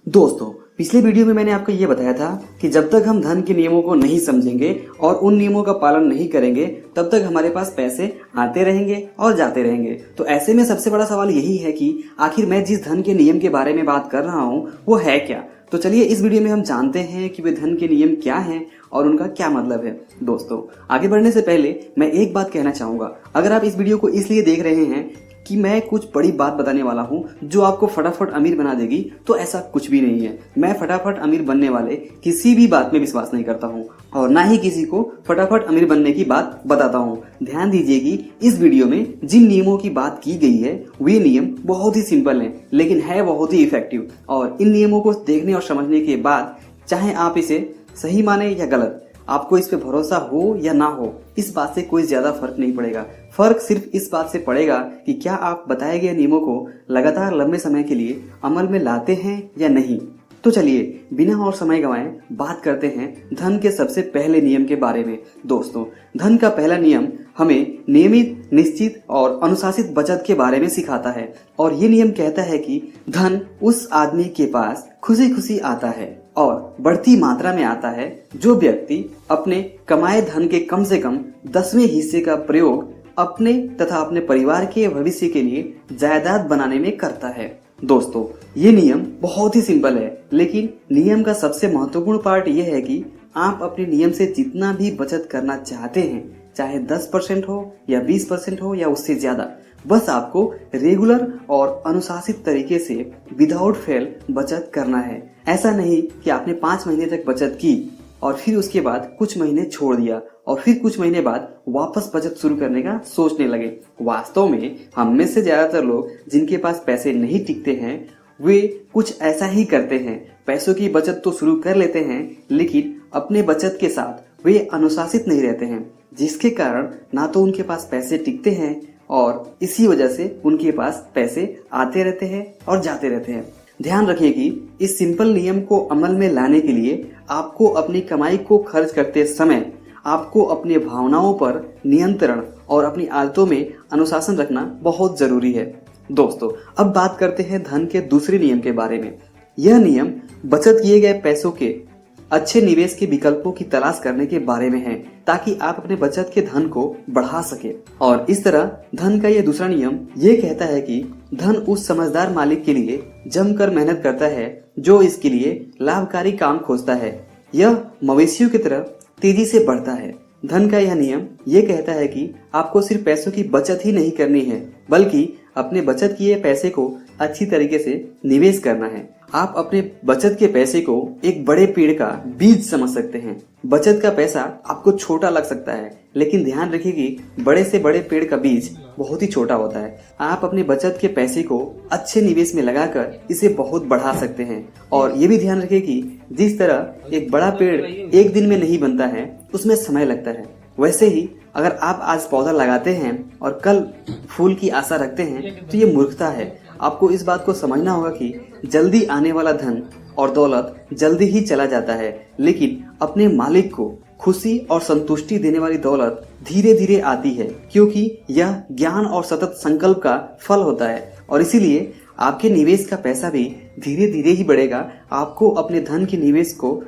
दोस्तों, पिछले वीडियो में मैंने आपको ये बताया था कि जब तक हम धन के नियमों को नहीं समझेंगे और उन नियमों का पालन नहीं करेंगे तब तक हमारे पास पैसे आते रहेंगे और जाते रहेंगे। तो ऐसे में सबसे बड़ा सवाल यही है कि आखिर मैं जिस धन के नियम के बारे में बात कर रहा हूँ वो है क्या। तो चलिए इस वीडियो में हम जानते हैं कि वे धन के नियम क्या हैं और उनका क्या मतलब है। दोस्तों, आगे बढ़ने से पहले मैं एक बात कहना चाहूंगा। अगर आप इस वीडियो को इसलिए देख रहे हैं कि मैं कुछ बड़ी बात बताने वाला हूं जो आपको फटाफट अमीर बना देगी, तो ऐसा कुछ भी नहीं है। मैं फटाफट अमीर बनने वाले किसी भी बात में विश्वास नहीं करता हूं और ना ही किसी को फटाफट अमीर बनने की बात बताता हूं। ध्यान दीजिए कि इस वीडियो में जिन नियमों की बात की गई है वे नियम बहुत ही सिंपल हैं, लेकिन है बहुत ही इफेक्टिव। और इन नियमों को देखने और समझने के बाद चाहे आप इसे सही माने या गलत, आपको इस पे भरोसा हो या ना हो, इस बात से कोई ज्यादा फर्क नहीं पड़ेगा। फर्क सिर्फ इस बात से पड़ेगा कि क्या आप बताए गए नियमों को लगातार लंबे समय के लिए अमल में लाते हैं या नहीं। तो चलिए बिना और समय गंवाए बात करते हैं धन के सबसे पहले नियम के बारे में। दोस्तों, धन का पहला नियम हमें नियमित, निश्चित और अनुशासित बचत के बारे में सिखाता है। और ये नियम कहता है कि धन उस आदमी के पास खुशी खुशी आता है और बढ़ती मात्रा में आता है जो व्यक्ति अपने कमाए धन के कम से कम 10वें हिस्से का प्रयोग अपने तथा अपने परिवार के भविष्य के लिए जायदाद बनाने में करता है। दोस्तों, ये नियम बहुत ही सिंपल है, लेकिन नियम का सबसे महत्वपूर्ण पार्ट यह है कि आप अपने नियम से जितना भी बचत करना चाहते हैं, चाहे 10% हो या 20% हो या उससे ज्यादा, बस आपको रेगुलर और अनुशासित तरीके से विदाउट फेल बचत करना है। ऐसा नहीं कि आपने 5 महीने तक बचत की और फिर उसके बाद कुछ महीने छोड़ दिया और फिर कुछ महीने बाद वापस बचत शुरू करने का सोचने लगे। वास्तव में हम में से ज्यादातर लोग जिनके पास पैसे नहीं टिकते हैं वे कुछ ऐसा ही करते हैं। पैसों की बचत तो शुरू कर लेते हैं, लेकिन अपने बचत के साथ वे अनुशासित नहीं रहते हैं, जिसके कारण ना तो उनके पास पैसे टिकते हैं और इसी वजह से उनके पास पैसे आते रहते हैं और जाते रहते हैं। ध्यान रखिए कि इस सिंपल नियम को अमल में लाने के लिए आपको अपनी कमाई को खर्च करते समय आपको अपने भावनाओं पर नियंत्रण और अपनी आदतों में अनुशासन रखना बहुत जरूरी है। दोस्तों, अब बात करते हैं धन के दूसरे नियम के बारे में। यह नियम बचत किए गए पैसों के अच्छे निवेश के विकल्पों की तलाश करने के बारे में है, ताकि आप अपने बचत के धन को बढ़ा सके। और इस तरह धन का यह दूसरा नियम ये कहता है कि धन उस समझदार मालिक के लिए जमकर मेहनत करता है जो इसके लिए लाभकारी काम खोजता है। यह मवेशियों की तरह तेजी से बढ़ता है। धन का यह नियम ये कहता है कि आपको सिर्फ पैसों की बचत ही नहीं करनी है, बल्कि अपने बचत किए पैसे को अच्छी तरीके से निवेश करना है। आप अपने बचत के पैसे को एक बड़े पेड़ का बीज समझ सकते हैं। बचत का पैसा आपको छोटा लग सकता है, लेकिन ध्यान रखिए कि बड़े से बड़े पेड़ का बीज बहुत ही छोटा होता है। आप अपने बचत के पैसे को अच्छे निवेश में लगाकर इसे बहुत बढ़ा सकते हैं। और ये भी ध्यान रखिए कि जिस तरह एक बड़ा पेड़ एक दिन में नहीं बनता है, उसमें समय लगता है, वैसे ही अगर आप आज पौधा लगाते हैं और कल फूल की आशा रखते हैं तो ये मूर्खता है। आपको इस बात को समझना होगा कि जल्दी आने वाला धन और दौलत जल्दी ही चला जाता है, लेकिन अपने मालिक को खुशी और संतुष्टि देने वाली दौलत धीरे धीरे आती है, क्योंकि यह ज्ञान और सतत संकल्प का फल होता है। और इसीलिए आपके निवेश का पैसा भी धीरे धीरे ही बढ़ेगा। आपको अपने धन के निवेश को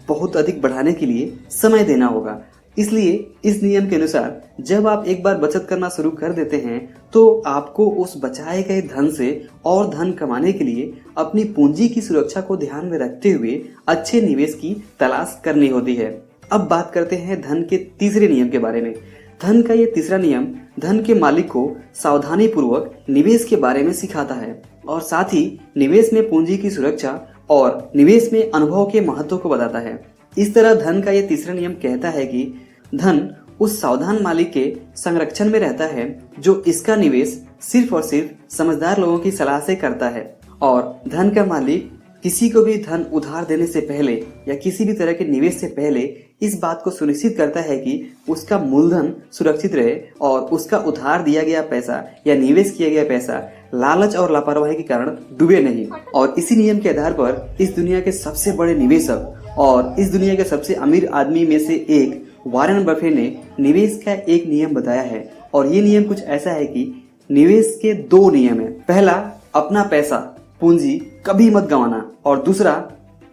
बहुत अधिक बढ़ाने के लिए समय देना होगा। इसलिए इस नियम के अनुसार जब आप एक बार बचत करना शुरू कर देते हैं तो आपको उस बचाए गए धन से और धन कमाने के लिए अपनी पूंजी की सुरक्षा को ध्यान में रखते हुए अच्छे निवेश की तलाश करनी होती है। अब बात करते हैं धन के तीसरे नियम के बारे में। धन का ये तीसरा नियम धन के मालिक को सावधानी पूर्वक निवेश के बारे में सिखाता है और साथ ही निवेश में पूंजी की सुरक्षा और निवेश में अनुभव के महत्व को बताता है। इस तरह धन का ये तीसरा नियम कहता है कि धन उस सावधान मालिक के संरक्षण में रहता है जो इसका निवेश सिर्फ और सिर्फ समझदार लोगों की सलाह से करता है। और धन का मालिक किसी को भी धन उधार देने से पहले या किसी भी तरह के निवेश से पहले इस बात को सुनिश्चित करता है कि उसका मूलधन सुरक्षित रहे और उसका उधार दिया गया पैसा या निवेश किया गया पैसा लालच और लापरवाही के कारण डूबे नहीं। और इसी नियम के आधार पर इस दुनिया के सबसे बड़े निवेशक और इस दुनिया के सबसे अमीर आदमी में से एक वॉरेन बफे ने निवेश का एक नियम बताया है। और ये नियम कुछ ऐसा है कि निवेश के 2 नियम है। पहला, अपना पैसा पूंजी कभी मत गंवाना। और दूसरा,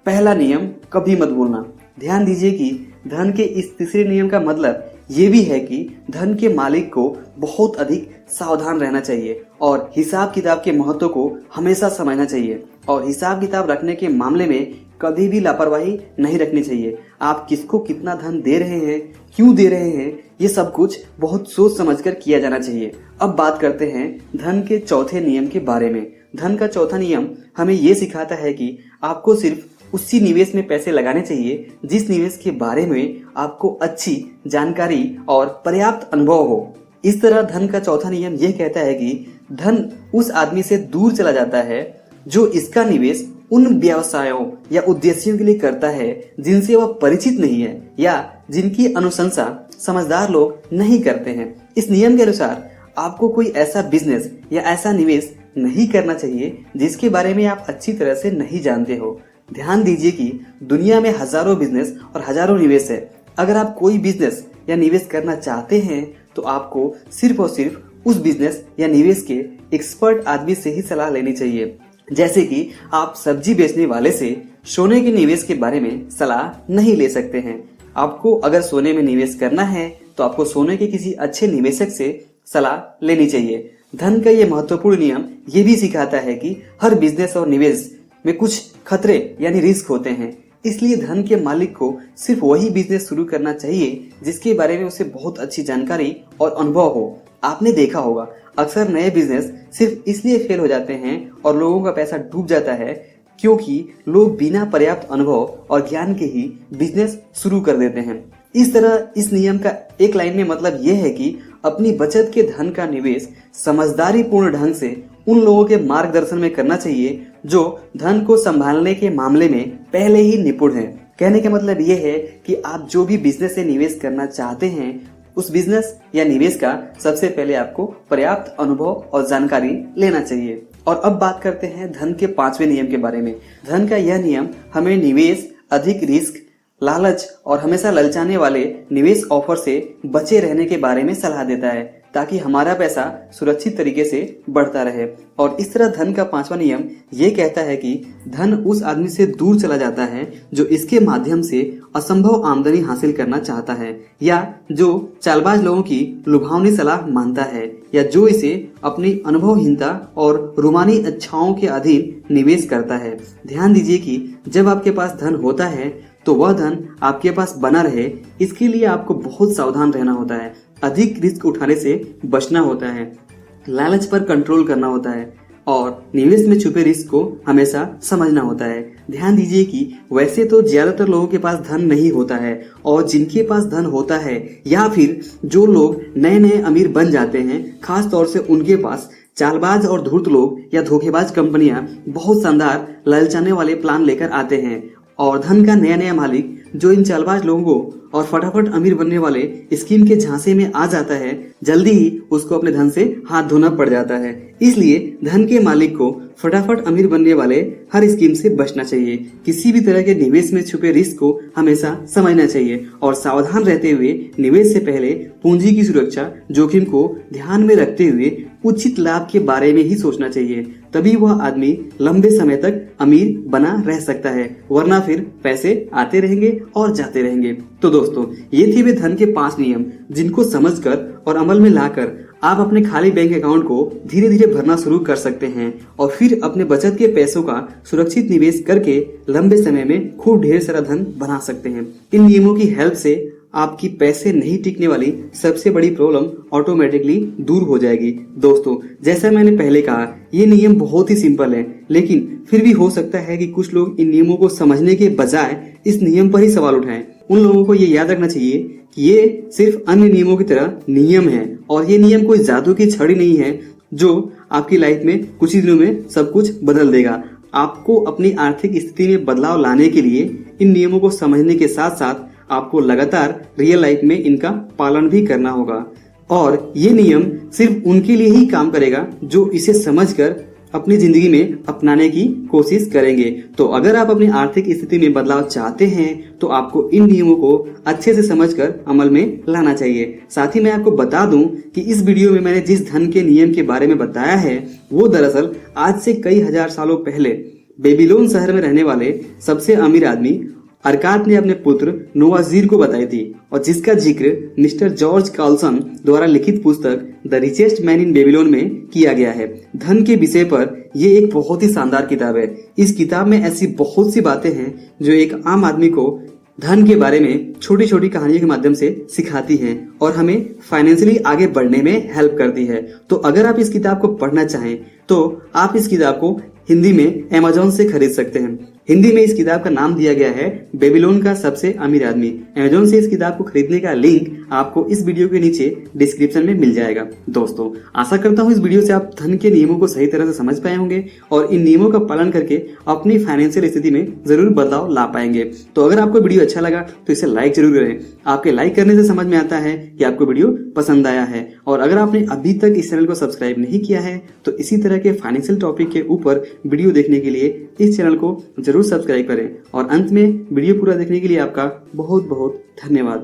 पहला नियम, कभी मत बोलना। ध्यान दीजिए कि धन के इस तीसरे नियम का मतलब ये भी है कि धन के मालिक को बहुत अधिक सावधान रहना चाहिए और हिसाब किताब के महत्व को हमेशा समझना चाहिए। और हिसाब किताब रखने के मामले में कभी भी लापरवाही नहीं रखनी चाहिए। आप किसको कितना धन दे रहे हैं, क्यों दे रहे हैं, ये सब कुछ बहुत सोच समझकर किया जाना चाहिए। अब बात करते हैं धन के चौथे नियम के बारे में। धन का चौथा नियम हमें ये सिखाता है कि आपको सिर्फ उसी निवेश में पैसे लगाने चाहिए जिस निवेश के बारे में आपको अच्छी जानकारी और पर्याप्त अनुभव हो। इस तरह धन का चौथा नियम यह कहता है कि धन उस आदमी से दूर चला जाता है जो इसका निवेश उन व्यवसायों या उद्देश्यों के लिए करता है जिनसे वह परिचित नहीं है या जिनकी अनुशंसा समझदार लोग नहीं करते हैं। इस नियम के अनुसार आपको कोई ऐसा बिजनेस या ऐसा निवेश नहीं करना चाहिए जिसके बारे में आप अच्छी तरह से नहीं जानते हो। ध्यान दीजिए कि दुनिया में हजारों बिजनेस और हजारों निवेश है। अगर आप कोई बिजनेस या निवेश करना चाहते हैं तो आपको सिर्फ और सिर्फ उस बिजनेस या निवेश के एक्सपर्ट आदमी से ही सलाह लेनी चाहिए। जैसे कि आप सब्जी बेचने वाले से सोने के निवेश के बारे में सलाह नहीं ले सकते हैं। आपको अगर सोने में निवेश करना है तो आपको सोने के किसी अच्छे निवेशक से सलाह लेनी चाहिए। धन का ये महत्वपूर्ण नियम ये भी सिखाता है कि हर बिजनेस और निवेश में कुछ खतरे यानी रिस्क होते हैं। इसलिए धन के मालिक को सिर्फ वही बिजनेस शुरू करना चाहिए जिसके बारे में उसे बहुत अच्छी जानकारी और अनुभव हो। आपने देखा होगा अक्सर नए बिजनेस सिर्फ इसलिए फेल हो जाते हैं और लोगों का पैसा डूब जाता है क्योंकि लोग बिना पर्याप्त अनुभव और ज्ञान के ही बिजनेस शुरू कर देते हैं। इस तरह इस नियम का एक लाइन में मतलब यह है कि अपनी बचत के धन का निवेश समझदारी पूर्ण ढंग से उन लोगों के मार्गदर्शन में करना चाहिए जो धन को संभालने के मामले में पहले ही निपुण हैं। कहने का मतलब यह है कि आप जो भी बिजनेस से निवेश करना चाहते हैं उस बिजनेस या निवेश का सबसे पहले आपको पर्याप्त अनुभव और जानकारी लेना चाहिए। और अब बात करते हैं धन के पांचवें नियम के बारे में। धन का यह नियम हमें निवेश, अधिक रिस्क, लालच और हमेशा ललचाने वाले निवेश ऑफर से बचे रहने के बारे में सलाह देता है ताकि हमारा पैसा सुरक्षित तरीके से बढ़ता रहे। और इस तरह धन का पांचवा नियम ये कहता है कि धन उस आदमी से दूर चला जाता है जो इसके माध्यम से असंभव आमदनी हासिल करना चाहता है या जो चालबाज लोगों की लुभावनी सलाह मानता है या जो इसे अपनी अनुभवहीनता और रूमानी इच्छाओं के अधीन निवेश करता है। ध्यान दीजिए कि जब आपके पास धन होता है तो वह धन आपके पास बना रहे इसके लिए आपको बहुत सावधान रहना होता है, अधिक रिस्क उठाने से बचना होता है, लालच पर कंट्रोल करना होता है और निवेश में छुपे रिस्क को हमेशा समझना होता है। ध्यान दीजिए कि वैसे तो ज्यादातर लोगों के पास धन नहीं होता है और जिनके पास धन होता है या फिर जो लोग नए नए अमीर बन जाते हैं, खास तौर से उनके पास चालबाज और धूर्त लोग या धोखेबाज कंपनियां बहुत शानदार ललचाने वाले प्लान लेकर आते हैं और धन का नया नया मालिक जो इन चालबाज लोगों को और फटाफट अमीर बनने वाले स्कीम के झांसे में आ जाता है, जल्दी ही उसको अपने धन से हाथ धोना पड़ जाता है। इसलिए धन के मालिक को फटाफट अमीर बनने वाले हर स्कीम से बचना चाहिए। किसी भी तरह के निवेश में छुपे रिस्क को हमेशा समझना चाहिए और सावधान रहते हुए निवेश से पहले पूंजी की सुरक्षा जोखिम को ध्यान में रखते हुए उचित लाभ के बारे में ही सोचना चाहिए। तभी वह आदमी लंबे समय तक अमीर बना रह सकता है, वरना फिर पैसे आते रहेंगे और जाते रहेंगे। तो दोस्तों, ये थे वे धन के 5 नियम जिनको समझकर और अमल में लाकर आप अपने खाली बैंक अकाउंट को धीरे धीरे भरना शुरू कर सकते हैं और फिर अपने बचत के पैसों का सुरक्षित निवेश करके लंबे समय में खूब ढेर सारा धन बना सकते हैं। इन नियमों की हेल्प से आपकी पैसे नहीं टिकने वाली सबसे बड़ी प्रॉब्लम ऑटोमेटिकली दूर हो जाएगी। दोस्तों, जैसा मैंने पहले कहा, ये नियम बहुत ही सिंपल है, लेकिन फिर भी हो सकता है कि कुछ लोग इन नियमों को समझने के बजाय इस नियम पर ही सवाल उठाएं। उन लोगों को ये याद रखना चाहिए कि ये सिर्फ अन्य नियमों की तरह नियम है और ये नियम कोई जादू की छड़ी नहीं है जो आपकी लाइफ में कुछ ही दिनों में सब कुछ बदल देगा। आपको अपनी आर्थिक स्थिति में बदलाव लाने के लिए इन नियमों को समझने के साथ साथ आपको लगातार रियल लाइफ में इनका पालन भी करना होगा और ये नियम सिर्फ उनके लिए ही काम करेगा जो इसे समझकर अपनी जिंदगी में अपनाने की कोशिश करेंगे। तो अगर आप अपनी आर्थिक स्थिति में बदलाव चाहते हैं तो आपको इन नियमों को अच्छे से समझकर अमल में लाना चाहिए। साथ ही मैं आपको बता दूं कि इस वीडियो में मैंने जिस धन के नियम के बारे में बताया है वो दरअसल आज से कई हजार सालों पहले बेबीलोन शहर में रहने वाले सबसे अमीर आदमी अरकात ने अपने पुत्र नोवाजीर को बताई थी और जिसका जिक्र मिस्टर जॉर्ज कार्लसन द्वारा लिखित पुस्तक the richest man in Babylon में किया गया है। धन के विषय पर ये एक बहुत ही शानदार किताब है। इस किताब में ऐसी बहुत सी बातें हैं जो एक आम आदमी को धन के बारे में छोटी छोटी कहानियों के माध्यम से सिखाती हैं और हमें फाइनेंशियली आगे बढ़ने में हेल्प करती है। तो अगर आप इस किताब को पढ़ना चाहें तो आप इस किताब को हिंदी में अमेज़न से खरीद सकते हैं। हिंदी में इस किताब का नाम दिया गया है बेबीलोन का सबसे अमीर आदमी। अमेज़न से इस किताब को खरीदने का लिंक आपको इस वीडियो के नीचे डिस्क्रिप्शन में मिल जाएगा। दोस्तों, आशा करता हूँ इस वीडियो से आप धन के नियमों को सही तरह से समझ पाए होंगे और इन नियमों का पालन करके अपनी फाइनेंशियल स्थिति में जरूर बदलाव ला पाएंगे। तो अगर आपको वीडियो अच्छा लगा तो इसे लाइक जरूर करें। आपके लाइक करने से समझ में आता है कि आपको वीडियो पसंद आया है। और अगर आपने अभी तक इस चैनल को सब्सक्राइब नहीं किया है तो इसी तरह के फाइनेंशियल टॉपिक के ऊपर वीडियो देखने के लिए इस चैनल को जरूर सब्सक्राइब करें। और अंत में वीडियो पूरा देखने के लिए आपका बहुत बहुत धन्यवाद।